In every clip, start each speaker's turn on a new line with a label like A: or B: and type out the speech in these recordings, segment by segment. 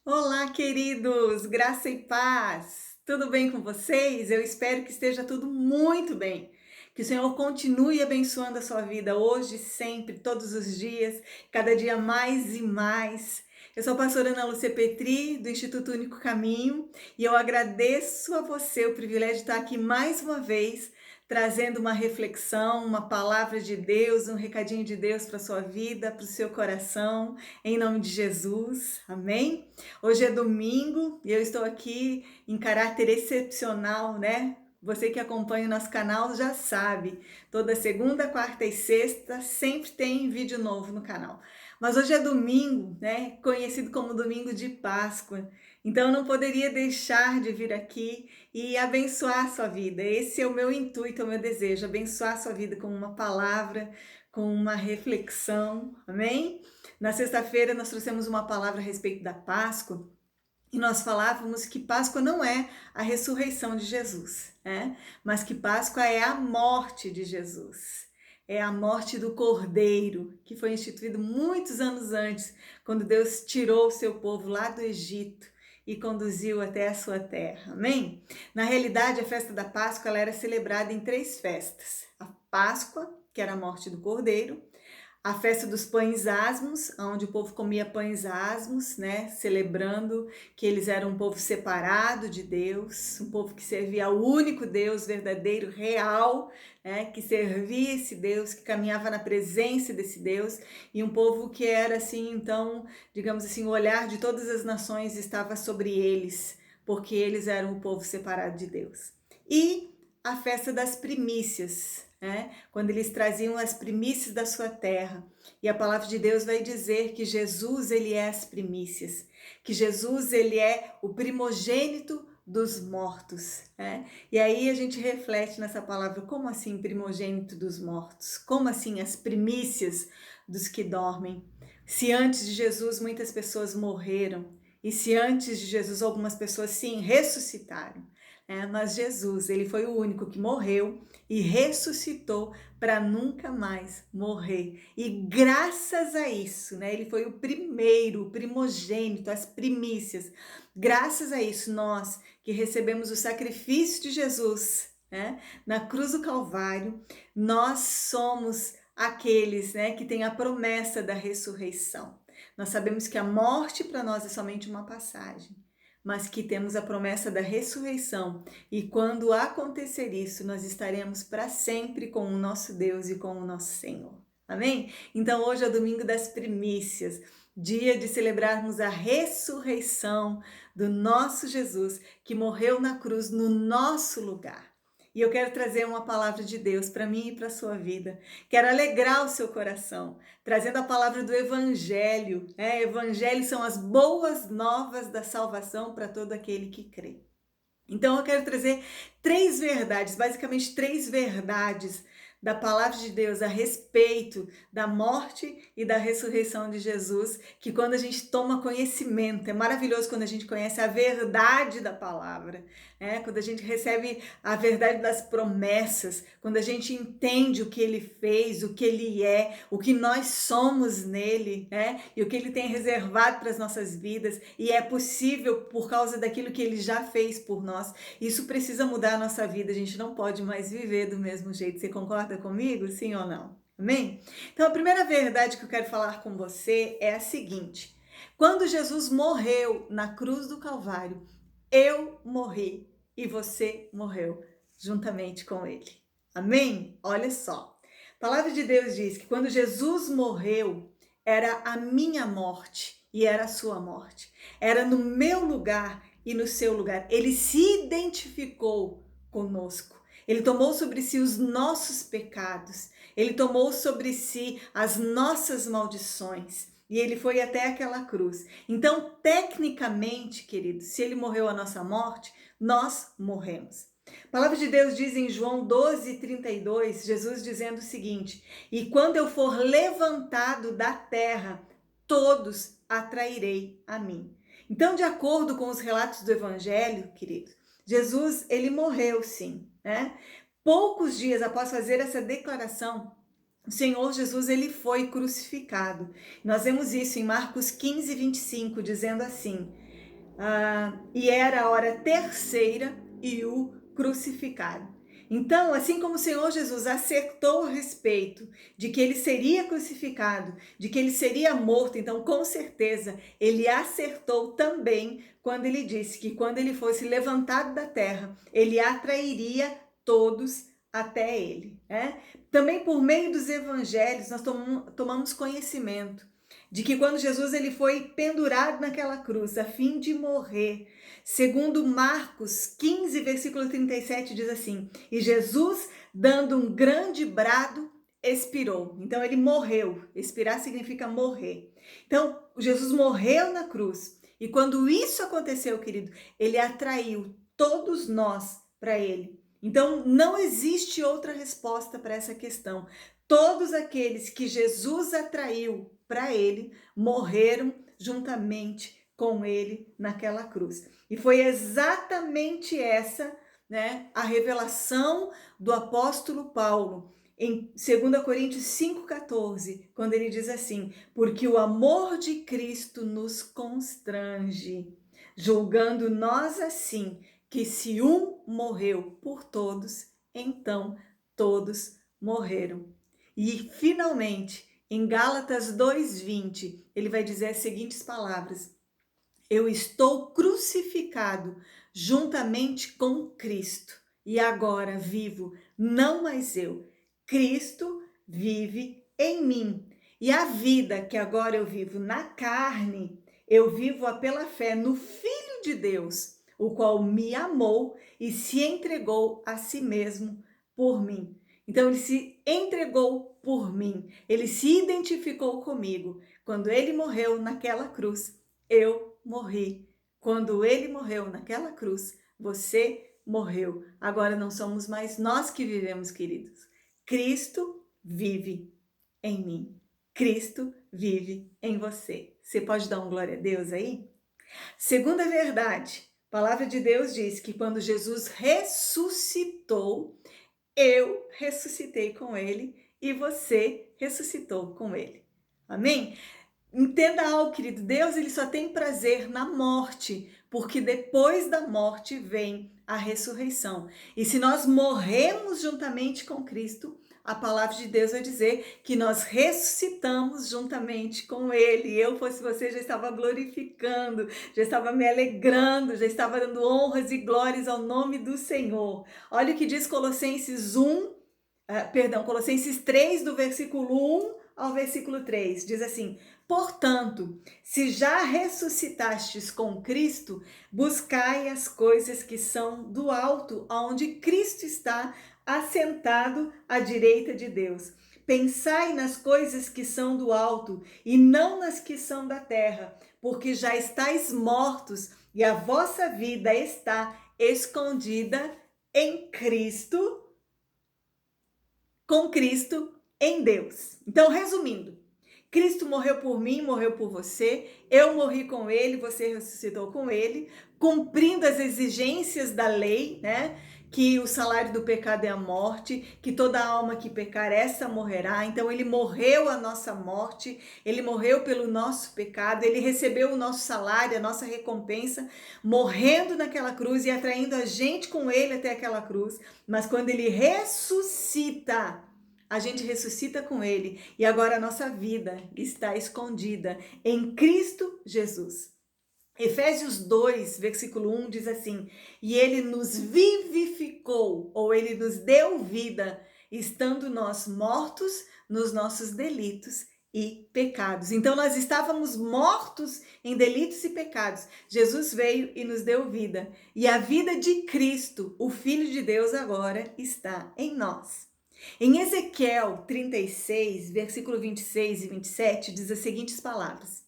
A: Olá, queridos, graça e paz. Tudo bem com vocês? Eu espero que esteja tudo muito bem. Que o Senhor continue abençoando a sua vida hoje, sempre, todos os dias, cada dia mais e mais. Eu sou a pastora Ana Lúcia Petri, do Instituto Único Caminho, e eu agradeço a você o privilégio de estar aqui mais uma vez, trazendo uma reflexão, uma palavra de Deus, um recadinho de Deus para a sua vida, para o seu coração, em nome de Jesus. Amém? Hoje é domingo e eu estou aqui em caráter excepcional, né? Você que acompanha o nosso canal já sabe, toda segunda, quarta e sexta sempre tem vídeo novo no canal. Mas hoje é domingo, né? Conhecido como domingo de Páscoa. Então eu não poderia deixar de vir aqui e abençoar a sua vida. Esse é o meu intuito, é o meu desejo, abençoar a sua vida com uma palavra, com uma reflexão. Amém? Na sexta-feira nós trouxemos uma palavra a respeito da Páscoa e nós falávamos que Páscoa não é a ressurreição de Jesus, né? Mas que Páscoa é a morte de Jesus. É a morte do Cordeiro, que foi instituído muitos anos antes, quando Deus tirou o seu povo lá do Egito e conduziu até a sua terra. Amém? Na realidade, a festa da Páscoa ela era celebrada em três festas. A Páscoa, que era a morte do Cordeiro, a festa dos pães asmos, onde o povo comia pães asmos, né, celebrando que eles eram um povo separado de Deus, um povo que servia ao único Deus verdadeiro, real, né, que servia esse Deus, que caminhava na presença desse Deus, e um povo que era assim, então, digamos assim, o olhar de todas as nações estava sobre eles, porque eles eram o povo separado de Deus. E a festa das primícias, né? Quando eles traziam as primícias da sua terra. E a palavra de Deus vai dizer que Jesus, ele é as primícias, que Jesus, ele é o primogênito dos mortos, né? E aí a gente reflete nessa palavra, como assim primogênito dos mortos? Como assim as primícias dos que dormem? Se antes de Jesus muitas pessoas morreram, e se antes de Jesus algumas pessoas sim ressuscitaram, mas Jesus, ele foi o único que morreu e ressuscitou para nunca mais morrer. E graças a isso, né, ele foi o primeiro, o primogênito, as primícias. Graças a isso, nós que recebemos o sacrifício de Jesus, né, na cruz do Calvário, nós somos aqueles, né, que têm a promessa da ressurreição. Nós sabemos que a morte para nós é somente uma passagem, mas que temos a promessa da ressurreição, e quando acontecer isso, nós estaremos para sempre com o nosso Deus e com o nosso Senhor. Amém? Então hoje é o domingo das primícias, dia de celebrarmos a ressurreição do nosso Jesus, que morreu na cruz no nosso lugar. E eu quero trazer uma palavra de Deus para mim e para a sua vida. Quero alegrar o seu coração, trazendo a palavra do Evangelho. Evangelho são as boas novas da salvação para todo aquele que crê. Então eu quero trazer três verdades, basicamente três verdades da palavra de Deus a respeito da morte e da ressurreição de Jesus, que quando a gente toma conhecimento, é maravilhoso quando a gente conhece a verdade da palavra, quando a gente recebe a verdade das promessas, quando a gente entende o que ele fez, o que ele é, o que nós somos nele, e o que ele tem reservado para as nossas vidas, e é possível por causa daquilo que ele já fez por nós. Isso precisa mudar a nossa vida, a gente não pode mais viver do mesmo jeito. Você concorda comigo? Sim ou não? Amém? Então a primeira verdade que eu quero falar com você é a seguinte: quando Jesus morreu na cruz do Calvário, eu morri e você morreu juntamente com ele. Amém? Olha só. A palavra de Deus diz que quando Jesus morreu, era a minha morte e era a sua morte. Era no meu lugar e no seu lugar. Ele se identificou conosco. Ele tomou sobre si os nossos pecados. Ele tomou sobre si as nossas maldições. E ele foi até aquela cruz. Então, tecnicamente, querido, se ele morreu a nossa morte, nós morremos. A palavra de Deus diz em João 12:32, Jesus dizendo o seguinte: e quando eu for levantado da terra, todos atrairei a mim. Então, de acordo com os relatos do Evangelho, queridos, Jesus, ele morreu sim, Poucos dias após fazer essa declaração, o Senhor Jesus, ele foi crucificado. Nós vemos isso em Marcos 15:25, dizendo assim: e era a hora terceira e o crucificaram. Então, assim como o Senhor Jesus acertou a respeito de que ele seria crucificado, de que ele seria morto, então com certeza ele acertou também quando ele disse que quando ele fosse levantado da terra, ele atrairia todos até ele, né? Também por meio dos evangelhos nós tomamos conhecimento de que quando Jesus ele foi pendurado naquela cruz a fim de morrer, segundo Marcos 15, versículo 37, diz assim: e Jesus, dando um grande brado, expirou. Então ele morreu. Expirar significa morrer. Então Jesus morreu na cruz. E quando isso aconteceu, querido, ele atraiu todos nós para ele. Então não existe outra resposta para essa questão. Todos aqueles que Jesus atraiu para ele morreram juntamente com ele naquela cruz. E foi exatamente essa, né, a revelação do apóstolo Paulo em 2 Coríntios 5,14, quando ele diz assim: porque o amor de Cristo nos constrange, julgando nós assim, que se um morreu por todos, então todos morreram. E finalmente, em Gálatas 2:20, ele vai dizer as seguintes palavras: eu estou crucificado juntamente com Cristo, e agora vivo, não mais eu. Cristo vive em mim. E a vida que agora eu vivo na carne, eu vivo-a pela fé no Filho de Deus, o qual me amou e se entregou a si mesmo por mim. Então ele se entregou por mim, ele se identificou comigo. Quando ele morreu naquela cruz, eu morri. Quando ele morreu naquela cruz, você morreu. Agora não somos mais nós que vivemos, queridos. Cristo vive em mim. Cristo vive em você. Você pode dar um glória a Deus aí? Segunda verdade, a palavra de Deus diz que quando Jesus ressuscitou, eu ressuscitei com ele e você ressuscitou com ele. Amém? Entenda algo, querido, Deus ele só tem prazer na morte, porque depois da morte vem a ressurreição. E se nós morremos juntamente com Cristo, a palavra de Deus vai dizer que nós ressuscitamos juntamente com Ele. Eu, fosse você, já estava glorificando, já estava me alegrando, já estava dando honras e glórias ao nome do Senhor. Olha o que diz Colossenses 3, do versículo 1 ao versículo 3. Diz assim: portanto, se já ressuscitastes com Cristo, buscai as coisas que são do alto, onde Cristo está assentado à direita de Deus. Pensai nas coisas que são do alto e não nas que são da terra, porque já estáis mortos e a vossa vida está escondida em Cristo, com Cristo em Deus. Então, resumindo, Cristo morreu por mim, morreu por você, eu morri com ele, você ressuscitou com ele, cumprindo as exigências da lei, né? Que o salário do pecado é a morte, que toda alma que pecar, essa morrerá. Então ele morreu a nossa morte, ele morreu pelo nosso pecado, ele recebeu o nosso salário, a nossa recompensa, morrendo naquela cruz e atraindo a gente com ele até aquela cruz. Mas quando ele ressuscita, a gente ressuscita com ele e agora a nossa vida está escondida em Cristo Jesus. Efésios 2, versículo 1 diz assim: e ele nos vivificou, ou ele nos deu vida, estando nós mortos nos nossos delitos e pecados. Então nós estávamos mortos em delitos e pecados. Jesus veio e nos deu vida. E a vida de Cristo, o Filho de Deus, agora está em nós. Em Ezequiel 36, versículo 26 e 27, diz as seguintes palavras: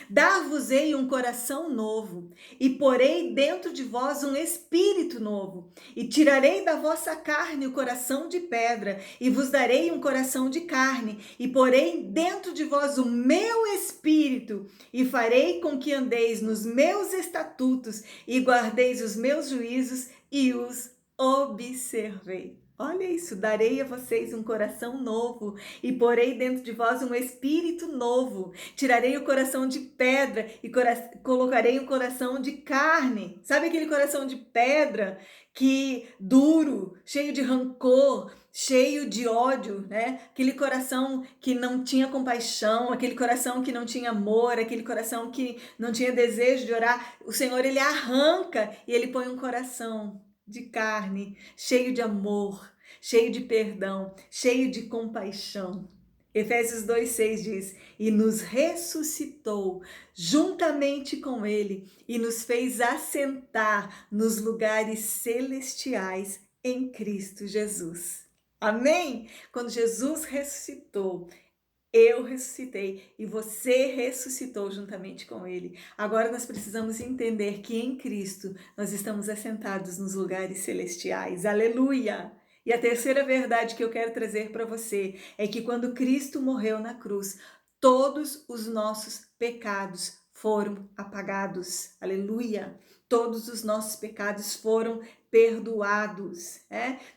A: dar-vos-ei um coração novo, e porei dentro de vós um espírito novo, e tirarei da vossa carne o coração de pedra, e vos darei um coração de carne, e porei dentro de vós o meu espírito, e farei com que andeis nos meus estatutos, e guardeis os meus juízos, e os observei. Olha isso, darei a vocês um coração novo e porei dentro de vós um espírito novo. Tirarei o coração de pedra e colocarei um coração de carne. Sabe aquele coração de pedra que duro, cheio de rancor, cheio de ódio, né? Aquele coração que não tinha compaixão, aquele coração que não tinha amor, aquele coração que não tinha desejo de orar. O Senhor, ele arranca e ele põe um coração de carne, cheio de amor, cheio de perdão, cheio de compaixão. Efésios 2,6 diz: e nos ressuscitou juntamente com ele e nos fez assentar nos lugares celestiais em Cristo Jesus. Amém? Quando Jesus ressuscitou, eu ressuscitei e você ressuscitou juntamente com ele. Agora nós precisamos entender que em Cristo nós estamos assentados nos lugares celestiais. Aleluia! E a terceira verdade que eu quero trazer para você é que quando Cristo morreu na cruz, todos os nossos pecados foram apagados. Aleluia! Todos os nossos pecados foram perdoados.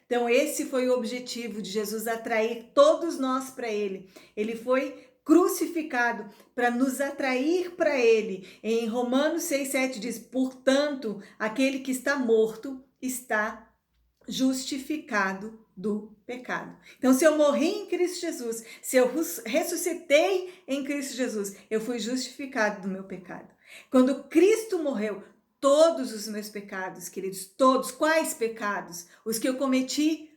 A: Então esse foi o objetivo de Jesus, atrair todos nós para ele. Ele foi crucificado para nos atrair para ele. Em Romanos 6,7 diz: portanto, aquele que está morto está justificado do pecado. Então, se eu morri em Cristo Jesus, se eu ressuscitei em Cristo Jesus, eu fui justificado do meu pecado. Quando Cristo morreu, todos os meus pecados, queridos, todos, quais pecados? Os que eu cometi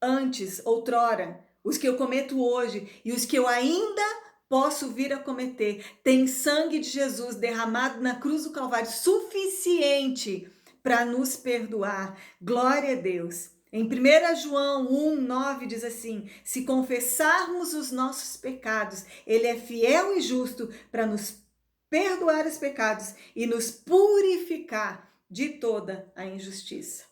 A: antes, outrora, os que eu cometo hoje e os que eu ainda posso vir a cometer, tem sangue de Jesus derramado na cruz do Calvário suficiente para nos perdoar. Glória a Deus. Em 1 João 1,9 diz assim: se confessarmos os nossos pecados, ele é fiel e justo para nos perdoar os pecados e nos purificar de toda a injustiça.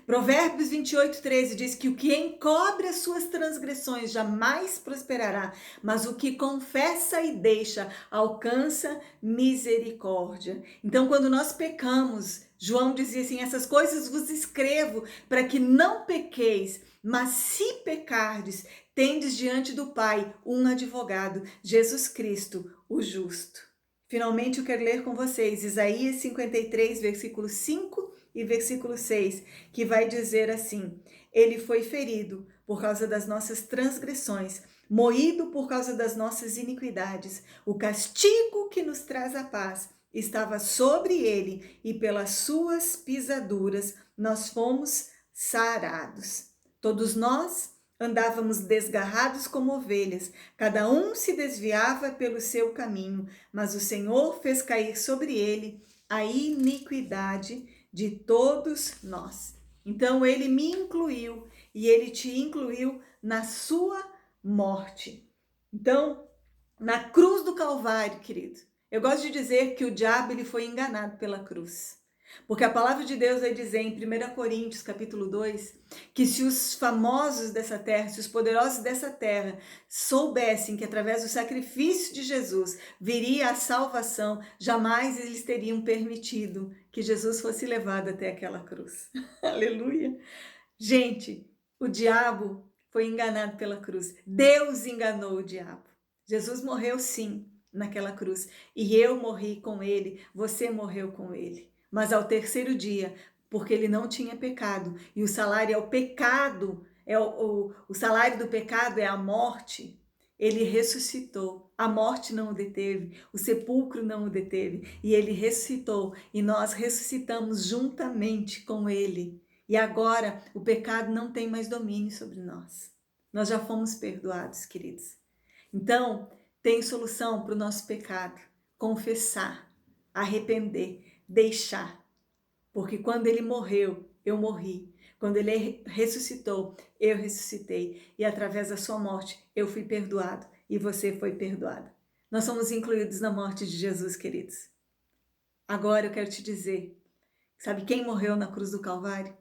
A: Provérbios 28,13 diz que o que encobre as suas transgressões jamais prosperará, mas o que confessa e deixa alcança misericórdia. Então, quando nós pecamos, João dizia assim: essas coisas vos escrevo para que não pequeis, mas se pecardes, tendes diante do Pai um advogado, Jesus Cristo, o justo. Finalmente, eu quero ler com vocês Isaías 53, versículo 5 e versículo 6, que vai dizer assim: ele foi ferido por causa das nossas transgressões, moído por causa das nossas iniquidades. O castigo que nos traz a paz estava sobre ele, e pelas suas pisaduras nós fomos sarados. Todos nós andávamos desgarrados como ovelhas, cada um se desviava pelo seu caminho, mas o Senhor fez cair sobre ele a iniquidade de todos nós. Então ele me incluiu e ele te incluiu na sua morte. Então, na cruz do Calvário, querido, eu gosto de dizer que o diabo ele foi enganado pela cruz. Porque a palavra de Deus vai dizer em 1 Coríntios capítulo 2, que se os famosos dessa terra, se os poderosos dessa terra soubessem que através do sacrifício de Jesus viria a salvação, jamais eles teriam permitido que Jesus fosse levado até aquela cruz. Aleluia! Gente, o diabo foi enganado pela cruz. Deus enganou o diabo. Jesus morreu sim naquela cruz e eu morri com ele, você morreu com ele. Mas ao terceiro dia, porque ele não tinha pecado, e o salário é o pecado, o salário do pecado é a morte, ele ressuscitou. A morte não o deteve, o sepulcro não o deteve, e ele ressuscitou, e nós ressuscitamos juntamente com ele. E agora o pecado não tem mais domínio sobre nós. Nós já fomos perdoados, queridos. Então, tem solução para o nosso pecado: confessar, arrepender, deixar. Porque quando ele morreu, eu morri. Quando ele ressuscitou, eu ressuscitei. E através da sua morte, eu fui perdoado e você foi perdoado. Nós somos incluídos na morte de Jesus, queridos. Agora eu quero te dizer, sabe quem morreu na cruz do Calvário?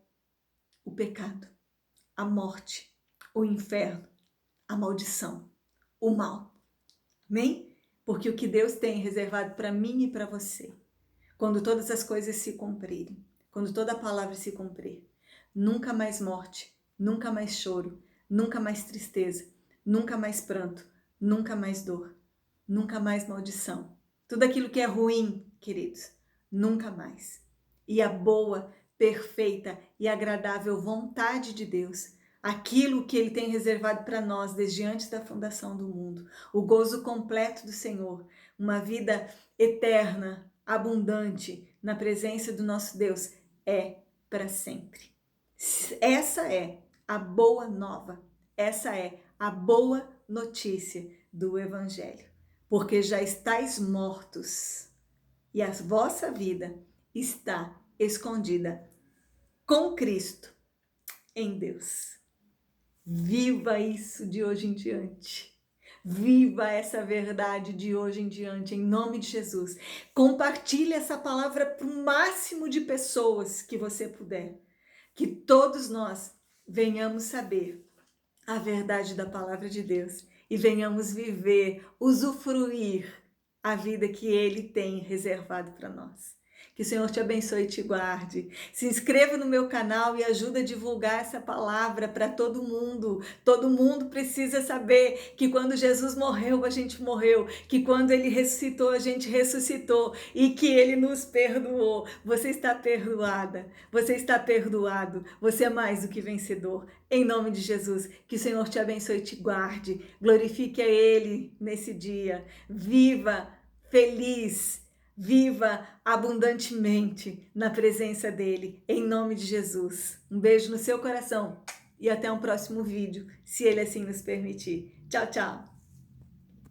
A: O pecado, a morte, o inferno, a maldição, o mal. Amém? Porque o que Deus tem reservado para mim e para você, quando todas as coisas se cumprirem, quando toda a palavra se cumprir, nunca mais morte, nunca mais choro, nunca mais tristeza, nunca mais pranto, nunca mais dor, nunca mais maldição. Tudo aquilo que é ruim, queridos, nunca mais. E a boa, perfeita e agradável vontade de Deus, aquilo que Ele tem reservado para nós desde antes da fundação do mundo, o gozo completo do Senhor, uma vida eterna, abundante, na presença do nosso Deus, é para sempre. Essa é a boa nova, essa é a boa notícia do Evangelho, porque já estáis mortos e a vossa vida está escondida com Cristo em Deus. Viva isso de hoje em diante. Viva essa verdade de hoje em diante, em nome de Jesus. Compartilhe essa palavra para o máximo de pessoas que você puder. Que todos nós venhamos saber a verdade da palavra de Deus e venhamos viver, usufruir a vida que Ele tem reservado para nós. Que o Senhor te abençoe e te guarde. Se inscreva no meu canal e ajuda a divulgar essa palavra para todo mundo. Todo mundo precisa saber que quando Jesus morreu, a gente morreu. Que quando Ele ressuscitou, a gente ressuscitou. E que Ele nos perdoou. Você está perdoada. Você está perdoado. Você é mais do que vencedor. Em nome de Jesus, que o Senhor te abençoe e te guarde. Glorifique a Ele nesse dia. Viva feliz. Viva abundantemente na presença dele, em nome de Jesus. Um beijo no seu coração e até um próximo vídeo, se ele assim nos permitir. Tchau, tchau!